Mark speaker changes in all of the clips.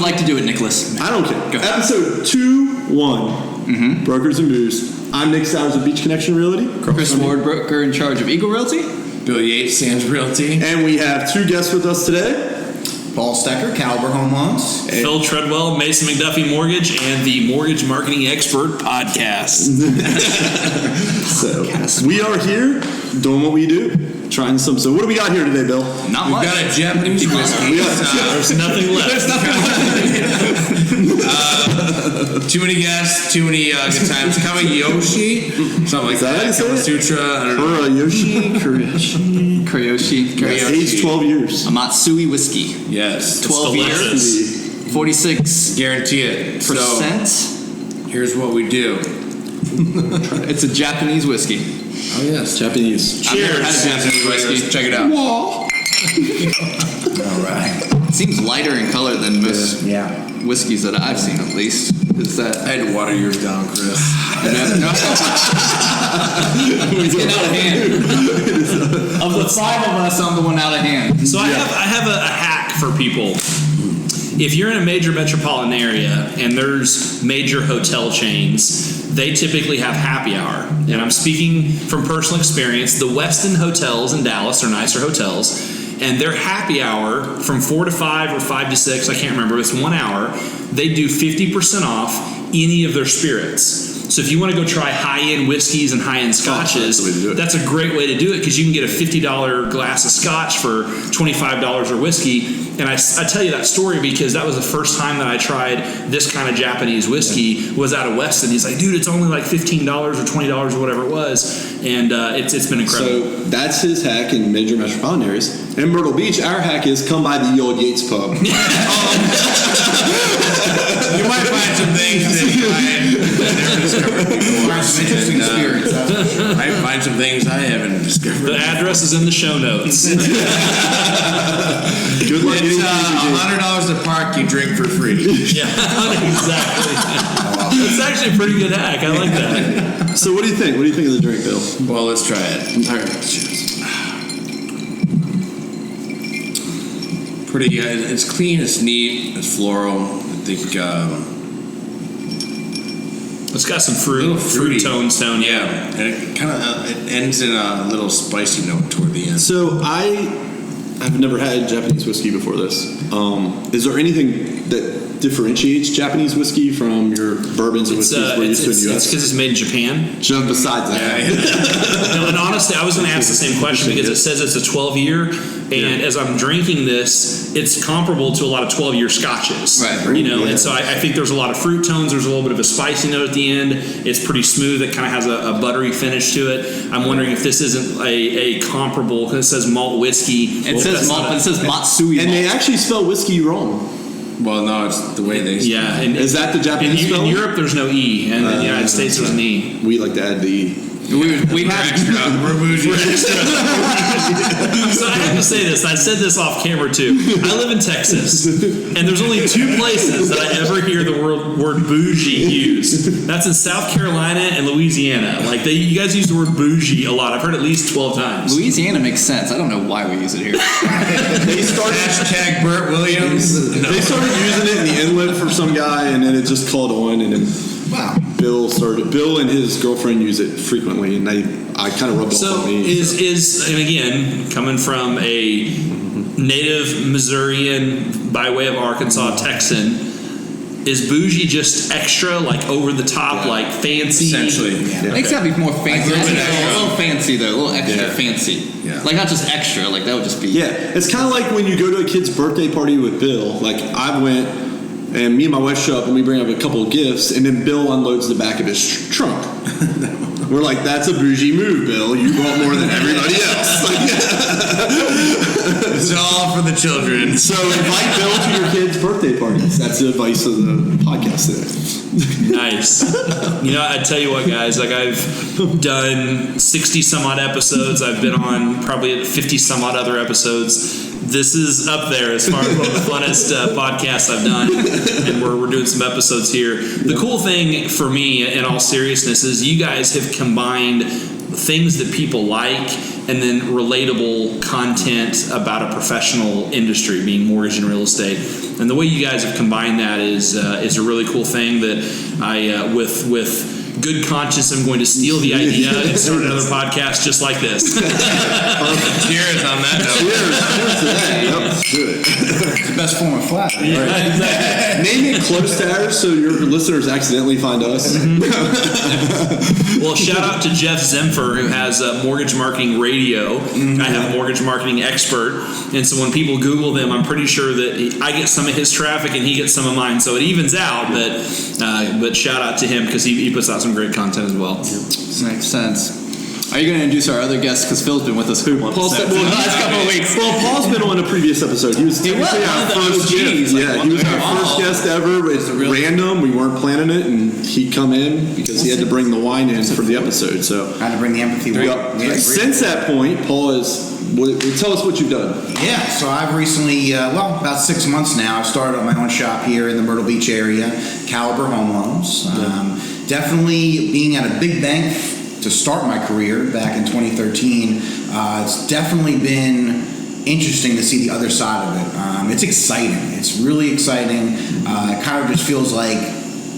Speaker 1: like to do it, Nicholas?
Speaker 2: I don't care. Episode 2-1. Brokers and Booze. I'm Nick Sowers of Beach Connection Realty.
Speaker 1: Chris Ward, broker in charge of Eagle Realty.
Speaker 3: Bill Yates, Sands Realty.
Speaker 2: And we have two guests with us today.
Speaker 4: Paul Stecker, Caliber Home Loans.
Speaker 5: Phil Treadwell, Mason McDuffie Mortgage, and the Mortgage Marketing Expert Podcast.
Speaker 2: So we are here doing what we do. Trying some. So what do we got here today, Bill?
Speaker 1: Not much.
Speaker 3: We've got a Japanese whiskey.
Speaker 5: There's nothing left.
Speaker 1: There's nothing left.
Speaker 3: Too many guests, too many good times. Kurayoshi, something like that. Kama Sutra. I don't know.
Speaker 1: Kurayoshi.
Speaker 2: Aged 12 years.
Speaker 1: A Matsui whiskey.
Speaker 3: Yes.
Speaker 1: 12 years. 46%.
Speaker 3: Guarantee it. So here's what we do.
Speaker 1: It's a Japanese whiskey.
Speaker 3: Oh yes,
Speaker 2: Japanese.
Speaker 1: I've never had a Japanese whiskey.
Speaker 3: Check it out.
Speaker 2: Whoa.
Speaker 4: All right.
Speaker 1: It seems lighter in color than most
Speaker 4: Yeah.
Speaker 1: whiskeys that I've seen, at least. Is that?
Speaker 3: I had to water yours down, Chris.
Speaker 1: It's getting out of hand. Of the five of us, I'm the one out of hand.
Speaker 5: So I have a hack for people. If you're in a major metropolitan area and there's major hotel chains, they typically have happy hour. And I'm speaking from personal experience. The Westin hotels in Dallas are nicer hotels. And their happy hour from 4 to 5 or 5 to 6, I can't remember, it's 1 hour, they do 50% off any of their spirits. So if you want to go try high-end whiskeys and high-end scotches, that's a great way to do it because you can get a $50 glass of scotch for $25 of whiskey. And I tell you that story because that was the first time that I tried this kind of Japanese whiskey was out of Weston. He's like, dude, it's only like $15 or $20 or whatever it was. And it's been incredible.
Speaker 2: So that's his hack in major metropolitan areas. In Myrtle Beach, our hack is come by the old Yates pub.
Speaker 3: You might find some things that you never discovered before.
Speaker 4: Some interesting spirits.
Speaker 3: I might find some things I haven't discovered.
Speaker 5: The address is in the show notes.
Speaker 2: Good luck.
Speaker 3: It's $100 a park. You drink for free.
Speaker 5: Yeah, exactly. It's actually a pretty good hack. I like that.
Speaker 2: So what do you think? What do you think of the drink, Bill?
Speaker 3: Well, let's try it.
Speaker 2: All right. Cheers.
Speaker 3: Pretty. It's clean. It's neat. It's floral. I think.
Speaker 5: It's got some fruit tones down.
Speaker 3: Yeah, and it kind of it ends in a little spicy note toward the end.
Speaker 2: So I've never had Japanese whiskey before this. Is there anything that differentiates Japanese whiskey from your bourbons and whiskeys we're used to in the U.S.?
Speaker 5: It's because it's made in Japan.
Speaker 2: Just besides that.
Speaker 5: No, and honestly, I was going to ask the same question because it says it's a 12-year, and as I'm drinking this, it's comparable to a lot of 12-year scotches.
Speaker 1: Right.
Speaker 5: You know, and so I think there's a lot of fruit tones. There's a little bit of a spicy note at the end. It's pretty smooth. It kind of has a buttery finish to it. I'm wondering if this isn't a comparable. It says malt whiskey.
Speaker 1: It says malt, but it says Matsui.
Speaker 2: And they actually spell whiskey wrong.
Speaker 3: Well, no, it's the way they.
Speaker 5: Yeah, and
Speaker 2: is that the Japanese
Speaker 5: in
Speaker 2: spelling?
Speaker 5: Europe, there's no E, and in the United States, there's an E.
Speaker 2: We like to add the E.
Speaker 1: We have
Speaker 3: extra. We're bougie.
Speaker 5: So I have to say this. I said this off camera too. I live in Texas, and there's only two places that I ever hear the word bougie used. That's in South Carolina and Louisiana. Like you guys use the word bougie a lot. I've heard at least 12 times.
Speaker 1: Louisiana makes sense. I don't know why we use it here.
Speaker 2: They started
Speaker 3: Hashtag Burt Williams.
Speaker 2: They started using it in the inlet for some guy, and then it just caught on, and then Bill and his girlfriend use it frequently, and I kind of rubbed off on me.
Speaker 5: And again, coming from a native Missourian by way of Arkansas Texan, is bougie just extra, like over the top, like fancy?
Speaker 3: Essentially.
Speaker 1: I think it's got to be more fancy.
Speaker 3: Like
Speaker 1: A little fancy, though. A little extra fancy.
Speaker 3: Yeah.
Speaker 1: Like, not just extra. Like, that would just be...
Speaker 2: Yeah. It's kind of like when you go to a kid's birthday party with Bill. Like, I went... And me and my wife show up and we bring up a couple of gifts, and then Bill unloads the back of his trunk. We're like, that's a bougie move, Bill. You bought more than everybody else.
Speaker 3: It's all for the children.
Speaker 2: So invite Bill to your kids' birthday parties. That's the advice of the podcast today.
Speaker 5: Nice. You know, I tell you what, guys, like I've done 60 some odd episodes. I've been on probably 50 some odd other episodes. This is up there as far as one of the funnest podcasts I've done, and we're doing some episodes here. The cool thing for me, in all seriousness, is you guys have combined things that people like, and then relatable content about a professional industry, being mortgage and real estate. And the way you guys have combined that is a really cool thing that I, with good conscience, I'm going to steal the idea and start another podcast just like this.
Speaker 3: Cheers on that note.
Speaker 2: Cheers to that. Yep, let's do it.
Speaker 4: It's the best form of flattery.
Speaker 5: Yeah, exactly.
Speaker 2: Name it close to ours so your listeners accidentally find us.
Speaker 5: Well, shout out to Jeff Zemfer, who has Mortgage Marketing Radio. I have Mortgage Marketing Expert. And so when people Google them, I'm pretty sure that I get some of his traffic and he gets some of mine. So it evens out. But shout out to him because he puts out some great content as well.
Speaker 1: Makes sense. Are you going to introduce our other guest? Because Phil's been with us for
Speaker 2: Paul's
Speaker 1: the last couple of weeks.
Speaker 2: Well, Paul's been on a previous episode. He was technically our first guest. Yeah, he was our first guest ever. It's random. We weren't planning it, and he'd come in because he had to bring the wine in for the episode. So
Speaker 4: Had to bring the empathy.
Speaker 2: since that point, Paul is. Tell us what you've done.
Speaker 4: Yeah, so I've recently, about 6 months now, I've started up my own shop here in the Myrtle Beach area, Caliber Home Loans. Definitely being at a big bank to start my career back in 2013, it's definitely been interesting to see the other side of it. It's exciting. It's really exciting. It kind of just feels like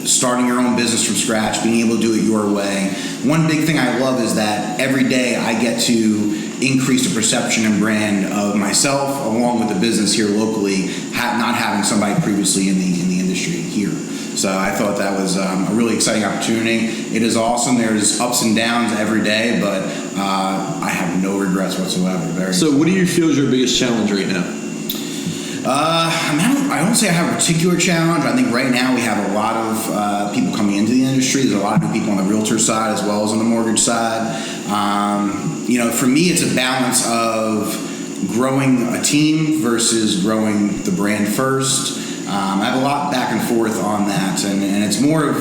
Speaker 4: starting your own business from scratch, being able to do it your way. One big thing I love is that every day I get to increase the perception and brand of myself along with the business here locally, not having somebody previously in the industry here. So I thought that was a really exciting opportunity. It is awesome. There's ups and downs every day, but I have no regrets whatsoever.
Speaker 2: So what do you feel is your biggest challenge right now?
Speaker 4: I don't say I have a particular challenge. I think right now we have a lot of people coming into the industry. There's a lot of new people on the realtor side as well as on the mortgage side. For me, it's a balance of growing a team versus growing the brand first. I have a lot back and forth on that, and it's more of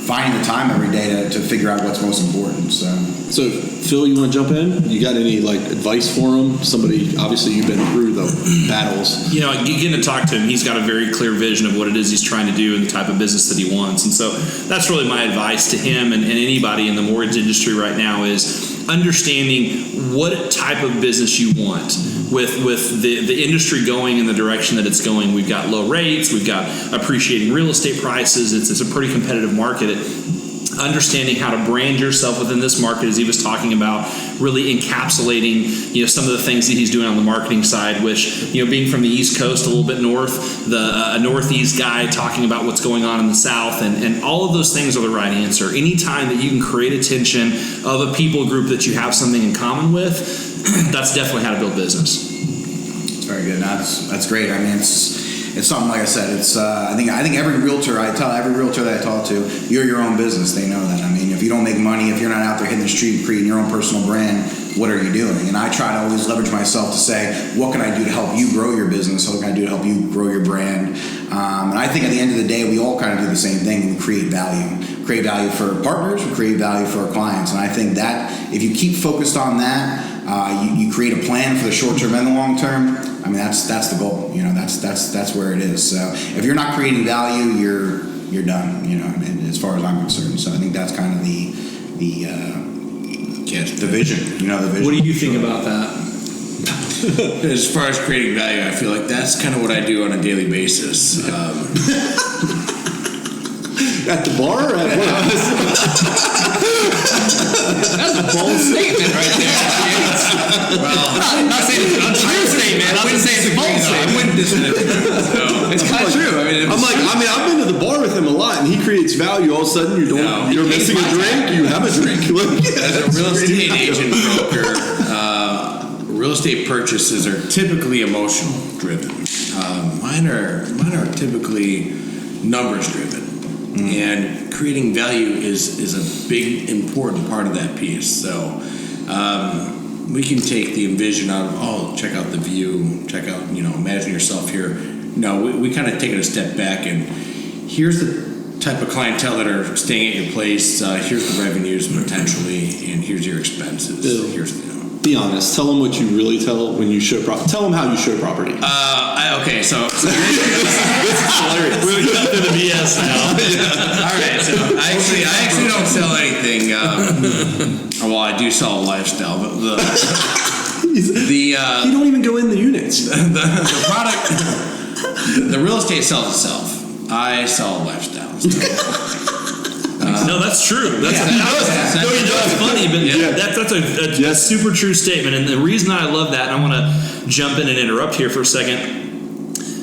Speaker 4: finding the time every day to figure out what's most important.
Speaker 2: So Phil, you want to jump in? You got any advice for him? Somebody, obviously you've been through the battles.
Speaker 5: Getting to talk to him, he's got a very clear vision of what it is he's trying to do and the type of business that he wants. And so that's really my advice to him and anybody in the mortgage industry right now is understanding what type of business you want. With the industry going in the direction that it's going, we've got low rates, we've got appreciating real estate prices, it's a pretty competitive market. Understanding how to brand yourself within this market, as he was talking about, really encapsulating some of the things that he's doing on the marketing side, which being from the East Coast, a little bit north, a Northeast guy talking about what's going on in the South, and all of those things are the right answer. Anytime that you can create attention of a people group that you have something in common with, that's definitely how to build business.
Speaker 4: Very good. That's great. I mean, it's something, like I said, it's I think every realtor that I talk to, you're your own business. They know that. I mean, if you don't make money, if you're not out there hitting the street creating your own personal brand, what are you doing? And I try to always leverage myself to say, what can I do to help you grow your business? What can I do to help you grow your brand? And I think at the end of the day, we all kind of do the same thing. We create value. Create value for partners, we create value for our clients. And I think that if you keep focused on that, you create a plan for the short term and the long term. I mean, that's the goal. That's where it is. So if you're not creating value, you're done. As far as I'm concerned. So I think that's kind of the vision. The vision.
Speaker 5: What do you think about that?
Speaker 3: As far as creating value, I feel like that's kind of what I do on a daily basis.
Speaker 2: At the bar or at work?
Speaker 1: That's a bold statement right there. I'm not saying it's an untrue statement. I wouldn't say it's a bold statement.
Speaker 3: I wouldn't disagree.
Speaker 1: It's kind of true.
Speaker 2: I've been to the bar with him a lot, and he creates value. All of a sudden, you're missing a drink. You have a drink.
Speaker 3: As a real estate agent broker, real estate purchases are typically emotional driven. Mine are typically numbers driven. And creating value is a big, important part of that piece. So we can take the envision of, check out the view, check out, imagine yourself here. No, we kind of take it a step back, and here's the type of clientele that are staying at your place. Here's the revenues potentially, and here's your expenses. Here's
Speaker 2: Be honest. Tell them what you really tell when you show property. Tell them how you show property.
Speaker 3: Okay, so
Speaker 2: This is hilarious.
Speaker 5: We're cut through the BS now.
Speaker 3: all right, so I actually don't sell anything. Well, I do sell a lifestyle, but
Speaker 2: You don't even go in the units.
Speaker 3: the product, the real estate sells itself. I sell a lifestyle.
Speaker 5: No, that's true. That's funny, but that's a super true statement. And the reason I love that, and I want to jump in and interrupt here for a second.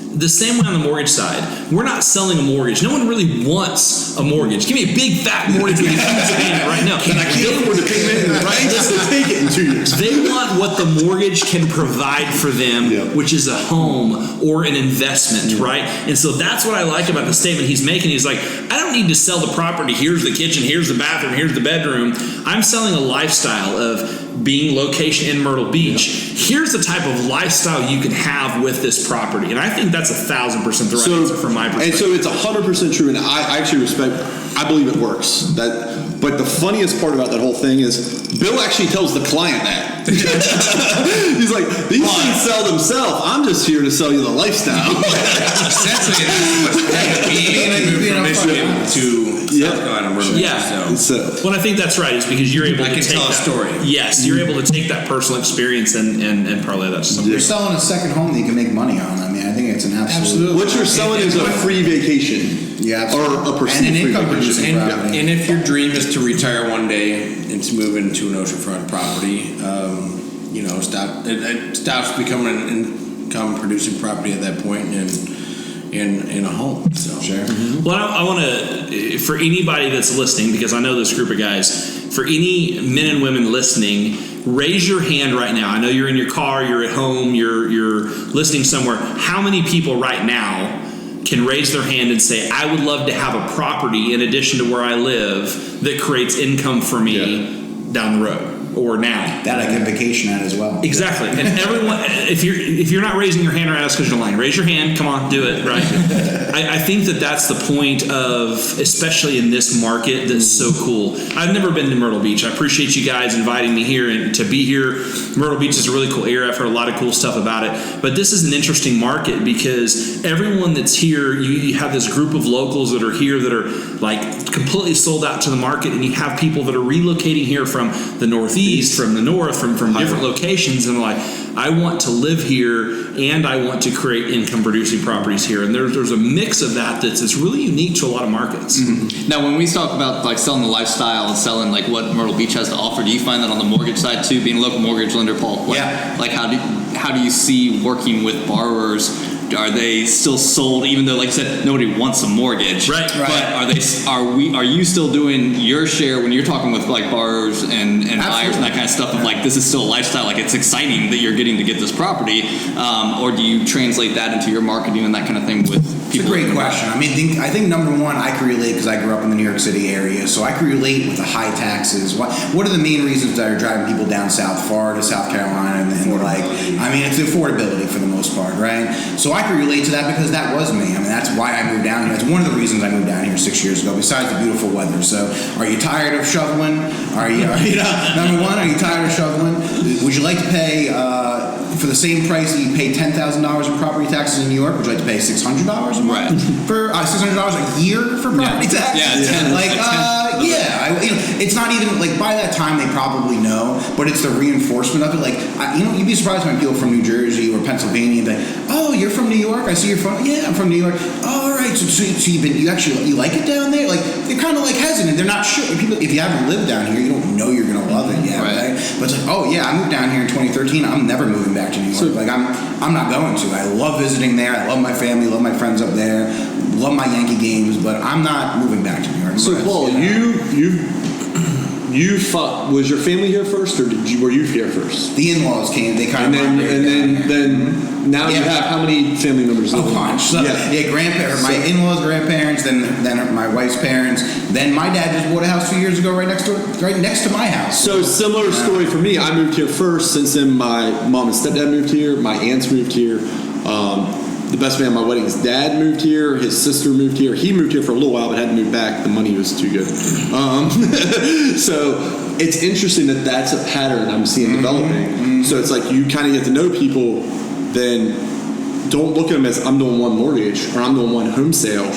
Speaker 5: The same way on the mortgage side, we're not selling a mortgage. No one really wants a mortgage. Give me a big fat mortgage with a huge payment right now.
Speaker 2: And I can't afford to pay it, right? Just to take it in 2 years.
Speaker 5: They want what the mortgage can provide for them, which is a home or an investment, right? And so that's what I like about the statement he's making. He's like, I don't need to sell the property. Here's the kitchen, here's the bathroom, here's the bedroom. I'm selling a lifestyle of being location in Myrtle Beach. Here's the type of lifestyle you can have with this property. And I think that's 1,000% the right answer from my perspective.
Speaker 2: And so it's 100% true, and I actually respect, I believe it works. But the funniest part about that whole thing is Bill actually tells the client that. He's like, these things sell themselves. I'm just here to sell you the lifestyle.
Speaker 3: Essentially, I moved from Michigan to South Carolina.
Speaker 5: Well, I think that's right. It's because you're able to take
Speaker 3: tell a story.
Speaker 5: Yes, you're able to take that personal experience and parlay that to something.
Speaker 4: You're selling a second home that you can make money on. I mean, I think it's an absolute.
Speaker 2: What you're selling is a free vacation.
Speaker 4: Yeah,
Speaker 2: or a perceived
Speaker 4: and an income
Speaker 2: free
Speaker 4: producing
Speaker 2: vacation.
Speaker 4: property.
Speaker 3: And if your dream is to retire one day and to move into an oceanfront property, it stops becoming an income producing property at that point in a home. So
Speaker 4: Sure.
Speaker 5: Well, I want to, for anybody that's listening, because I know this group of guys, for any men and women listening, raise your hand right now. I know you're in your car, you're at home, you're listening somewhere. How many people right now can raise their hand and say, I would love to have a property in addition to where I live that creates income for me down the road or now?
Speaker 4: That I can vacation at as well.
Speaker 5: Exactly. And everyone, if you're not raising your hand right now, it's because you're lying. Raise your hand. Come on, do it. Right. I think that's the point of, especially in this market, that's so cool. I've never been to Myrtle Beach. I appreciate you guys inviting me here and to be here. Myrtle Beach is a really cool area. I've heard a lot of cool stuff about it. But this is an interesting market because everyone that's here, you have this group of locals that are here that are like completely sold out to the market, and you have people that are relocating here from the Northeast, from the North, from different locations, and like, I want to live here and I want to create income producing properties here. And there's a mix of that's really unique to a lot of markets.
Speaker 1: Mm-hmm. Now, when we talk about like selling the lifestyle and selling like what Myrtle Beach has to offer, do you find that on the mortgage side too, being a local mortgage lender, Paul? Like how do you see working with borrowers? Are they still sold, even though, like I said, nobody wants a mortgage? Right. But are you still doing your share when you're talking with like borrowers and buyers and that kind of stuff of like, this is still a lifestyle, like it's exciting that you're getting to get this property, or do you translate that into your marketing and that kind of thing with people?
Speaker 4: It's a great question. I mean, I think number one, I can relate because I grew up in the New York City area, so I can relate with the high taxes. What are the main reasons that are driving people down south, Florida, South Carolina, and like, I mean, it's the affordability for the most part, right? So I can relate to that because that was me. I mean, that's why I moved down here. It's one of the reasons I moved down here 6 years ago, besides the beautiful weather. So are you tired of shoveling? Are you number one, are you tired of shoveling? Would you like to pay, for the same price that you pay $10,000 in property taxes in New York, would you like to pay $600 a month for $600 a year for property taxes? It's not even like by that time they probably know, but it's the reinforcement of it. Like you'd be surprised when people from New Jersey or Pennsylvania be like, "Oh, you're from New York? I see you're from." Yeah, I'm from New York. Oh, all right. So you like it down there? Like they're kind of like hesitant. They're not sure. People, if you haven't lived down here, you don't know you're gonna love it yet, right? But it's like, oh yeah, I moved down here in 2013. I'm never moving back to New York. So, like I'm not going to. I love visiting there. I love my family. Love my friends up there. Love my Yankee games. But I'm not moving back to New York.
Speaker 2: So Paul, was your family here first, or were you here first?
Speaker 4: The in-laws came. They kind of
Speaker 2: then now you have how many family members?
Speaker 4: A bunch. So, grandparents. My in-laws, grandparents, then my wife's parents. Then my dad just bought a house 2 years ago, right next to my house.
Speaker 2: So similar story for me. I moved here first. Since then, my mom and stepdad moved here. My aunts moved here. The best man at my wedding, his dad moved here. His sister moved here. He moved here for a little while, but had to move back. The money was too good. So it's interesting that that's a pattern I'm seeing developing. So it's like you kind of get to know people, then don't look at them as I'm doing one mortgage or I'm doing one home sale,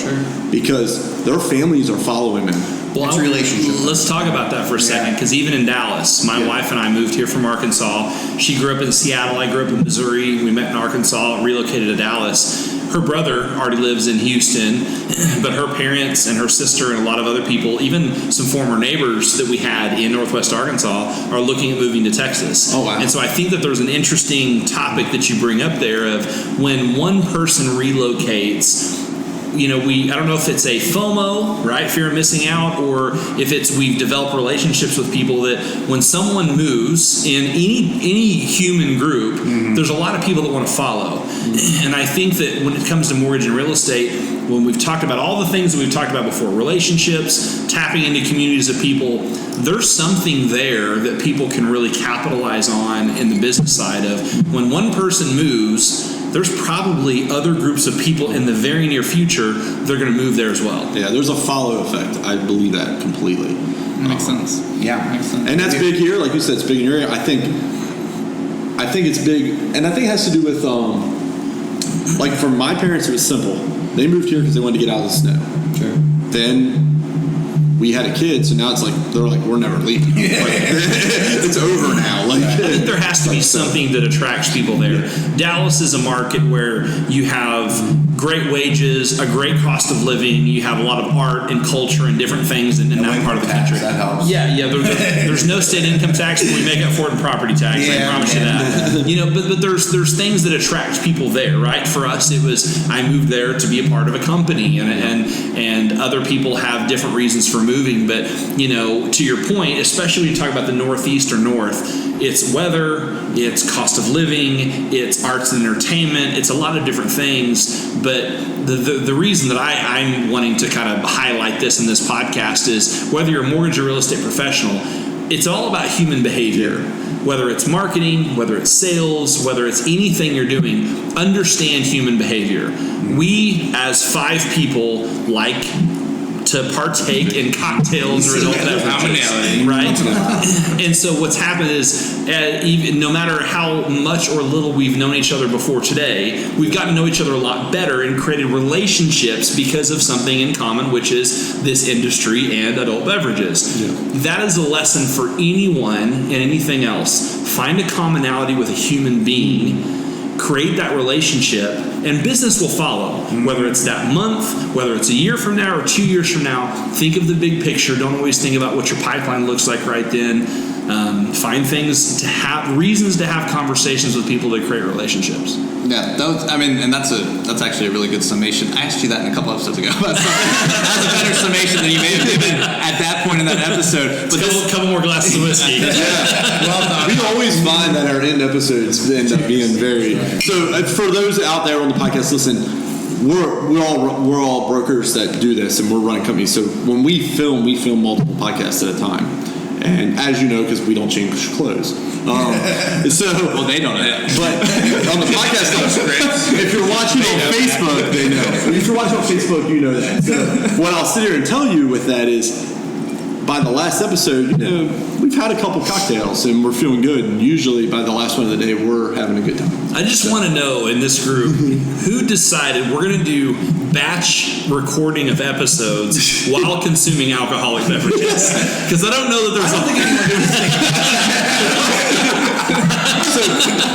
Speaker 2: because their families are following them.
Speaker 5: Well,
Speaker 4: It's a relationship.
Speaker 5: Let's talk about that for a second, because even in Dallas, my wife and I moved here from Arkansas. She grew up in Seattle. I grew up in Missouri. We met in Arkansas, relocated to Dallas. Her brother already lives in Houston, but her parents and her sister and a lot of other people, even some former neighbors that we had in Northwest Arkansas, are looking at moving to Texas.
Speaker 2: Oh, wow.
Speaker 5: And so I think that there's an interesting topic that you bring up there of when one person relocates. I don't know if it's a FOMO, right, fear of missing out, or if it's we've developed relationships with people that when someone moves in any human group, there's a lot of people that want to follow. And I think that when it comes to mortgage and real estate, when we've talked about all the things that we've talked about before, relationships, tapping into communities of people, there's something there that people can really capitalize on in the business side of when one person moves, there's probably other groups of people in the very near future they're going to move there as well.
Speaker 2: Yeah, there's a follow effect. I believe that completely.
Speaker 1: Makes sense.
Speaker 4: Yeah.
Speaker 1: Makes sense.
Speaker 2: And that's big here, like you said, it's big in your area. I think it's big, and I think it has to do with like for my parents, it was simple. They moved here because they wanted to get out of the snow.
Speaker 1: Sure.
Speaker 2: Then we had a kid, so now it's like they're like we're never leaving. Like, it's over now. Like
Speaker 5: I think there has to be something that attracts people there. Dallas is a market where you have great wages, a great cost of living. You have a lot of art and culture and different things in that part of the country.
Speaker 4: That helps.
Speaker 5: Yeah. There's no state income tax, but we make up for it in property tax. I promise you that. But there's things that attract people there, right? For us, it was I moved there to be a part of a company, and other people have different reasons for moving. But to your point, especially when you talk about the Northeast or North, it's weather, it's cost of living, it's arts and entertainment, it's a lot of different things. But the reason that I'm wanting to kind of highlight this in this podcast is whether you're a mortgage or real estate professional, it's all about human behavior. Whether it's marketing, whether it's sales, whether it's anything you're doing, understand human behavior. We, as 5 people, like to partake in cocktails or adult beverages, right? And so what's happened is, even no matter how much or little we've known each other before today, we've gotten to know each other a lot better and created relationships because of something in common, which is this industry and adult beverages. That is a lesson for anyone and anything else. Find a commonality with a human being, create that relationship, and business will follow. Whether it's that month, whether it's a year from now or 2 years from now, think of the big picture. Don't always think about what your pipeline looks like right then. Find things to have, reasons to have conversations with people that create relationships.
Speaker 1: Yeah, and that's actually a really good summation. I asked you that in a couple episodes ago. That's a better summation than you may have given at that point in that episode. But
Speaker 5: A couple more glasses of whiskey.
Speaker 2: well done. We always find that our end episodes end up being very. So for those out there on the podcast, listen, we're all brokers that do this, and we're running companies. So when we film multiple podcasts at a time. And as you know, because we don't change clothes. Well,
Speaker 1: they don't know.
Speaker 2: But on the podcast, if you're watching on Facebook, they know. If you're watching on Facebook, you know that. So what I'll sit here and tell you with that is, by the last episode, we've had a couple cocktails and we're feeling good. And usually by the last one of the day, we're having a good time.
Speaker 5: I just want to know in this group who decided we're going to do batch recording of episodes while consuming alcoholic beverages, because I don't know that there's something anyone doing.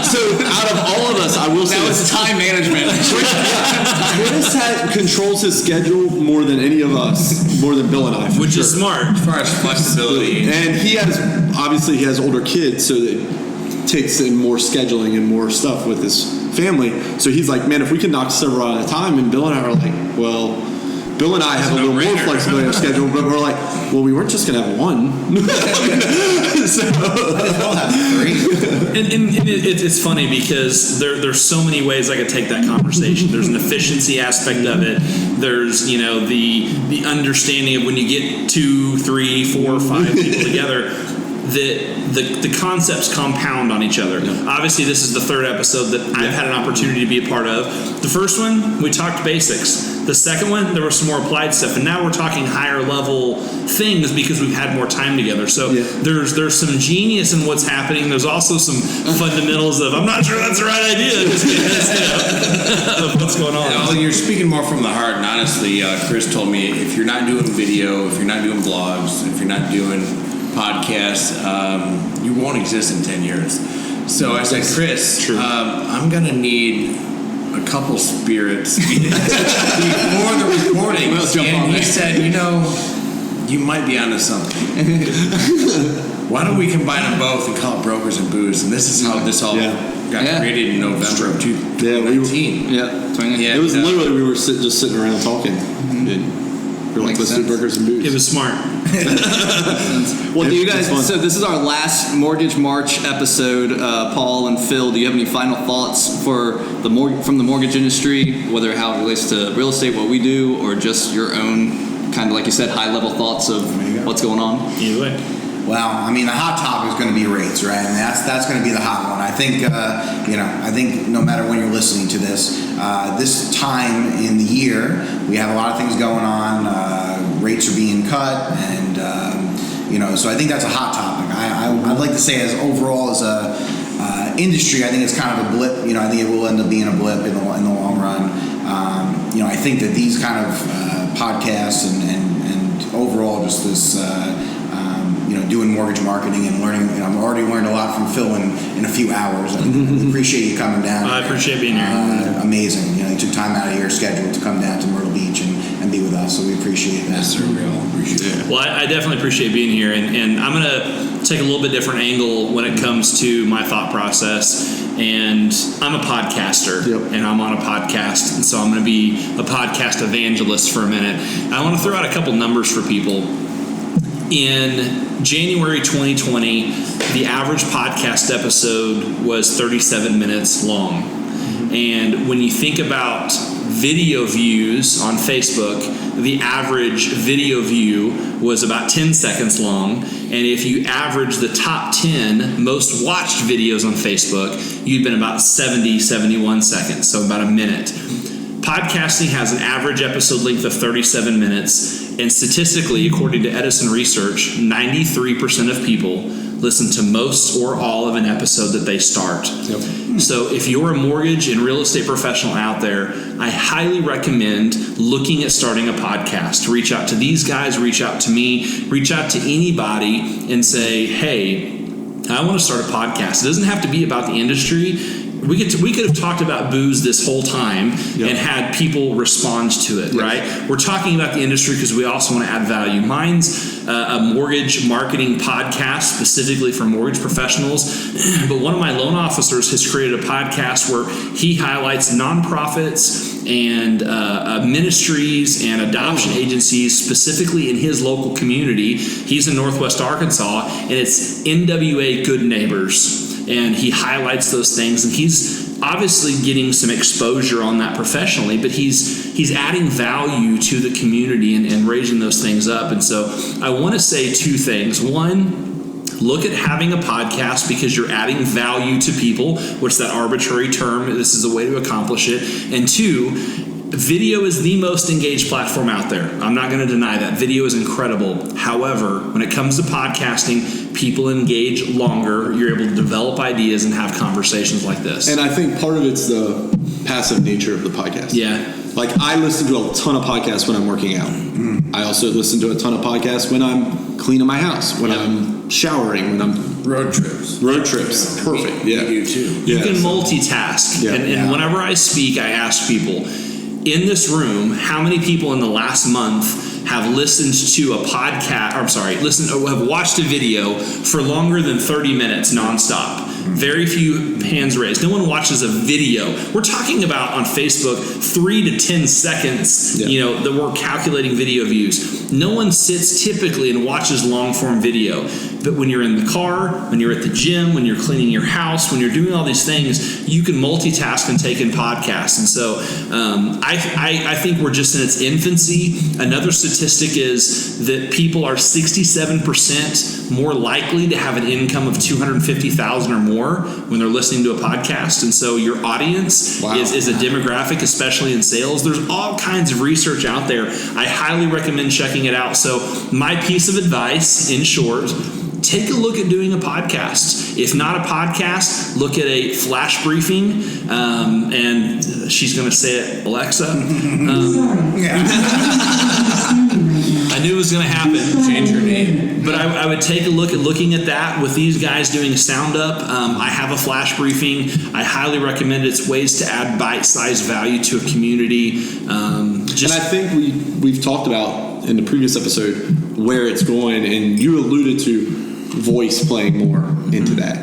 Speaker 2: So out of all of us, I will say
Speaker 1: that was time management.
Speaker 2: Chris controls his schedule more than any of us, more than Bill and I,
Speaker 5: Which is smart.
Speaker 3: As far as flexibility.
Speaker 2: And he has older kids, so that takes in more scheduling and more stuff with his family. So he's like, man, if we can knock several out at a time, and Bill and I are like, well, Bill and I have a little more flexibility in our schedule, but we're like, well, we weren't just going to have one. So,
Speaker 5: and it's funny because there's so many ways I could take that conversation. There's an efficiency aspect of it. There's the understanding of when you get 2, 3, 4, 5 people together, that the concepts compound on each other. Yeah. Obviously, this is the 3rd episode that I've had an opportunity to be a part of. The first one, we talked basics. The second one, there was some more applied stuff, and now we're talking higher level things because we've had more time together. So there's some genius in what's happening. There's also some fundamentals of I'm not sure that's the right idea. Of what's going on.
Speaker 3: Well, you're speaking more from the heart, and honestly, Chris told me if you're not doing video, if you're not doing blogs, if you're not doing podcasts, you won't exist in 10 years. So I said, Chris, I'm going to need a couple spirits before the recording. And he said, you might be onto something. Why don't we combine them both and call it Brokers and Booze? And this is how this all got created in November of 2019.
Speaker 2: It was literally we were just sitting around talking. We're like, let's do Burgers and Booze.
Speaker 5: It was smart.
Speaker 1: Well, do you guys? So this is our last Mortgage March episode. Paul and Phil, do you have any final thoughts from the mortgage industry, whether how it relates to real estate, what we do, or just your own kind of, like you said, high level thoughts of what's going on?
Speaker 5: Either way.
Speaker 4: Well, I mean, the hot topic is going to be rates, right? And that's going to be the hot one. I think, I think no matter when you're listening to this, this time in the year, we have a lot of things going on. Rates are being cut, and so I think that's a hot topic. I'd like to say, as overall as a industry, I think it's kind of a blip. I think it will end up being a blip in the long run. I think that these kind of podcasts and overall just this. Doing mortgage marketing and learning. I've already learned a lot from Phil in a few hours. I appreciate you coming down.
Speaker 5: I appreciate being here.
Speaker 4: Amazing. You took time out of your schedule to come down to Myrtle Beach and be with us, so we appreciate that.
Speaker 3: That's surreal. Appreciate it.
Speaker 5: Well, I definitely appreciate being here, and I'm going to take a little bit different angle when it comes to my thought process. And I'm a podcaster, and I'm on a podcast, and so I'm going to be a podcast evangelist for a minute. I want to throw out a couple numbers for people. In January 2020, the average podcast episode was 37 minutes long. And when you think about video views on Facebook, the average video view was about 10 seconds long. And if you average the top 10 most watched videos on Facebook, you'd been about 71 seconds, so about a minute. Podcasting has an average episode length of 37 minutes, and statistically, according to Edison Research, 93% of people listen to most or all of an episode that they start. So if you're a mortgage and real estate professional out there, I highly recommend looking at starting a podcast. Reach out to these guys, reach out to me, reach out to anybody and say, hey, I want to start a podcast. It doesn't have to be about the industry. We could have talked about booze this whole time and had people respond to it, right? We're talking about the industry because we also want to add value. Mine's a mortgage marketing podcast specifically for mortgage professionals, but one of my loan officers has created a podcast where he highlights nonprofits and ministries and adoption agencies specifically in his local community. He's in Northwest Arkansas, and it's NWA Good Neighbors. And he highlights those things, and he's obviously getting some exposure on that professionally, but he's adding value to the community and raising those things up. And so I want to say two things. One, look at having a podcast because you're adding value to people, which is that arbitrary term. This is a way to accomplish it. And two, video is the most engaged platform out there. I'm not going to deny that. Video is incredible. However, when it comes to podcasting, people engage longer. You're able to develop ideas and have conversations like this.
Speaker 2: And I think part of it's the passive nature of the podcast.
Speaker 5: Yeah.
Speaker 2: Like, I listen to a ton of podcasts when I'm working out. I also listen to a ton of podcasts when I'm cleaning my house, when I'm showering, when I'm...
Speaker 3: Road trips.
Speaker 2: Perfect.
Speaker 3: We do too.
Speaker 5: You can multitask. And whenever I speak, I ask people, in this room, how many people in the last month have listened to a podcast, have watched a video for longer than 30 minutes nonstop? Very few hands raised. No one watches a video. We're talking about on Facebook 3 to 10 seconds, that we're calculating video views. No one sits typically and watches long form video. But when you're in the car, when you're at the gym, when you're cleaning your house, when you're doing all these things, you can multitask and take in podcasts. And so I think we're just in its infancy. Another statistic is that people are 67% more likely to have an income of $250,000 or more when they're listening to a podcast. And so your audience is a demographic, especially in sales. There's all kinds of research out there. I highly recommend checking it out. So my piece of advice, in short, take a look at doing a podcast. If not a podcast, look at a flash briefing. And she's going to say it, Alexa. I knew it was going to happen.
Speaker 3: Change your name.
Speaker 5: But I would take a look at looking at that with these guys doing Sound Up. I have a flash briefing. I highly recommend it. It's ways to add bite-sized value to a community.
Speaker 2: And I think we've talked about in the previous episode where it's going, and you alluded to voice playing more into that.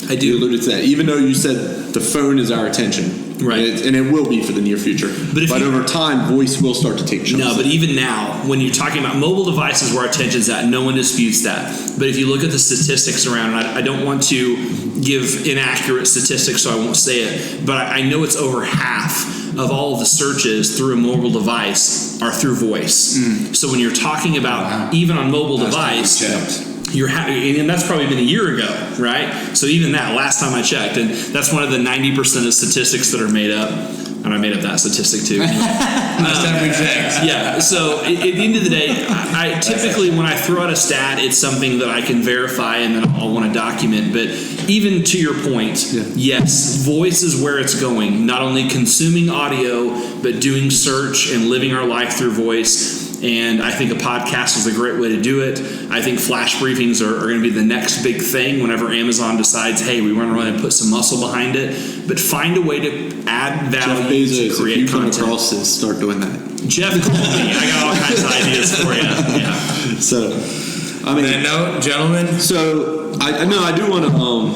Speaker 5: I do.
Speaker 2: You alluded to that, even though you said the phone is our attention,
Speaker 5: right?
Speaker 2: And it will be for the near future. But over time, voice will start to take chunks.
Speaker 5: No, but even now, when you're talking about mobile devices where our attention's at, no one disputes that. But if you look at the statistics around, and I don't want to give inaccurate statistics, so I won't say it, but I know it's over half of all of the searches through a mobile device are through voice. So when you're talking about even on mobile device, and that's probably been a year ago, right? So even that, last time I checked, and that's one of the 90% of statistics that are made up. And I made up that statistic too.
Speaker 3: Last time we checked.
Speaker 5: Yeah. So at the end of the day, I typically when I throw out a stat, it's something that I can verify and then I'll want to document. But even to your point, yes, voice is where it's going. Not only consuming audio, but doing search and living our life through voice. And I think a podcast is a great way to do it. I think flash briefings are going to be the next big thing whenever Amazon decides, hey, we want to really put some muscle behind it. But find a way to add value
Speaker 2: Jeff Bezos,
Speaker 5: to create
Speaker 2: if you
Speaker 5: content.
Speaker 2: come across this, start doing that.
Speaker 5: Jeff, call me. I got all kinds of ideas for you. Yeah.
Speaker 2: So, I mean,
Speaker 3: On that note, gentlemen.
Speaker 2: So I know I do want to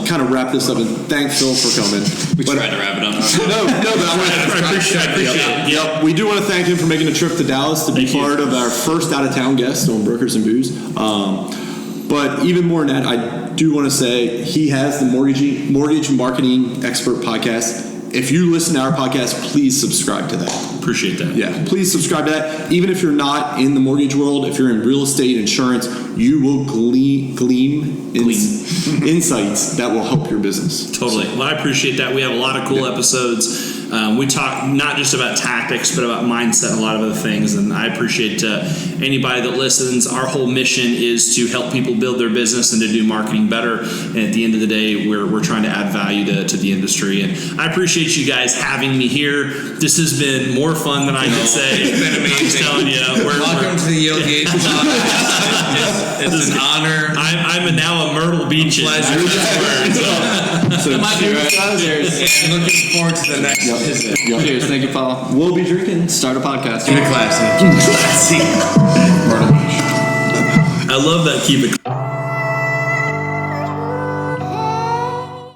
Speaker 2: kind of wrap this up and thank Phil for coming.
Speaker 1: We tried to wrap it up.
Speaker 2: No, but I appreciate it. Yep. We do want to thank him for making a trip to Dallas to be part of our first out-of-town guest on Brokers and Booze. But even more than that, I do want to say he has the Mortgage Marketing Expert podcast. If you listen to our podcast, please subscribe to that.
Speaker 5: Appreciate that.
Speaker 2: Yeah, please subscribe to that. Even if you're not in the mortgage world, if you're in real estate, insurance, you will glean insights that will help your business.
Speaker 5: Totally. Well, I appreciate that. We have a lot of cool episodes. We talk not just about tactics, but about mindset and a lot of other things. And I appreciate anybody that listens. Our whole mission is to help people build their business and to do marketing better. And at the end of the day, we're trying to add value to the industry. And I appreciate you guys having me here. This has been more fun than I could say.
Speaker 3: It's been amazing.
Speaker 5: I'm just telling you.
Speaker 3: Welcome to the Yale Gate podcast. It's an honor.
Speaker 5: I'm now a Myrtle Beach.
Speaker 3: Pleasure.
Speaker 2: So
Speaker 3: And looking forward to the next visit.
Speaker 1: Cheers. Thank you, Paul.
Speaker 2: We'll be drinking.
Speaker 1: Start a podcast.
Speaker 3: Keep it classy. Myrtle Beach.
Speaker 5: I love that. Keep it.